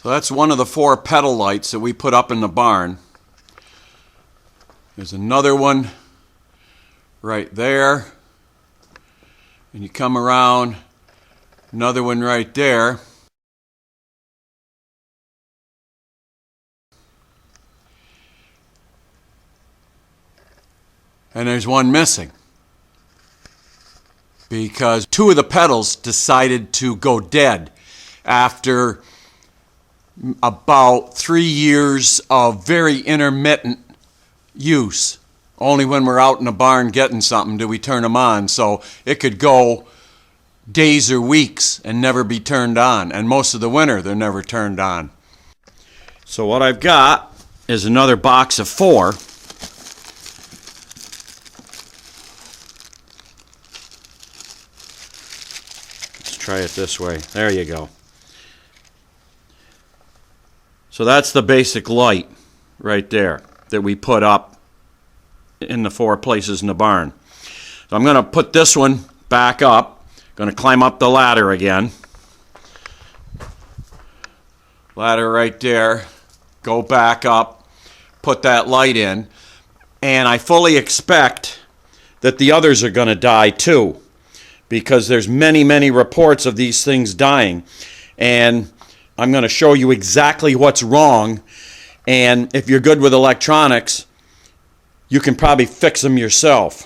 So that's one of the 4 Petal lights that we put up in the barn. There's another one right there. And you come around, another one right there. And there's one missing because 2 of the petals decided to go dead after about 3 years of very intermittent use. Only when we're out in the barn getting something do we turn them on. So it could go days or weeks and never be turned on. And most of the winter they're never turned on. So what I've got is another box of 4. Let's try it this way. There you go. So that's the basic light right there that we put up in the 4 places in the barn. So I'm going to put this one back up. Going to climb up the ladder again. Ladder right there. Go back up. Put that light in. And I fully expect that the others are going to die too, because there's many, many reports of these things dying. And I'm going to show you exactly what's wrong. And if you're good with electronics, you can probably fix them yourself.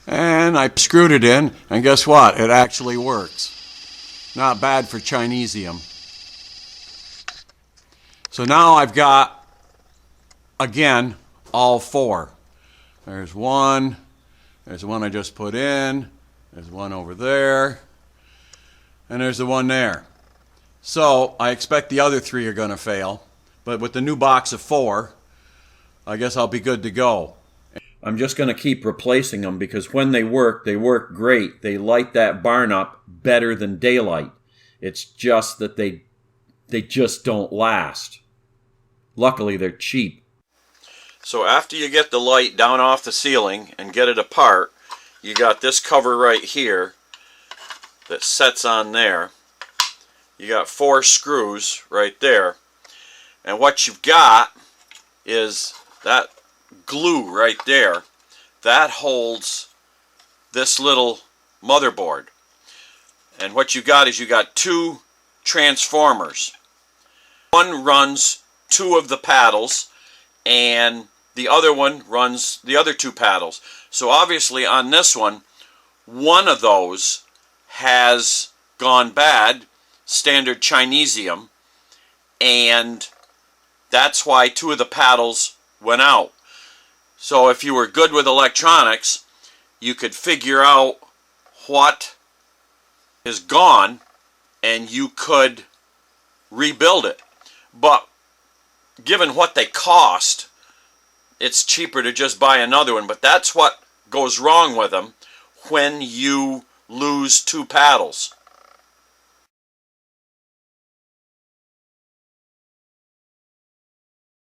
And I screwed it in, and guess what? It actually works. Not bad for Chinesium. So now I've got, again, all 4. There's one. There's the one I just put in. There's one over there. And there's the one there. So I expect the other 3 are going to fail. But with the new box of 4, I guess I'll be good to go. I'm just going to keep replacing them because when they work great. They light that barn up better than daylight. It's just that they just don't last. Luckily, they're cheap. So after you get the light down off the ceiling and get it apart, you got this cover right here that sets on there. You got 4 screws right there. And what you've got is that glue right there. That holds this little motherboard. And what you got is you got 2 transformers. One runs 2 of the paddles and the other one runs the other 2 paddles. So obviously on this one of those has gone bad, standard Chinesium, and that's why 2 of the paddles went out. So if you were good with electronics, you could figure out what is gone and you could rebuild it. But given what they cost, it's cheaper to just buy another one. But that's what goes wrong with them when you lose 2 paddles.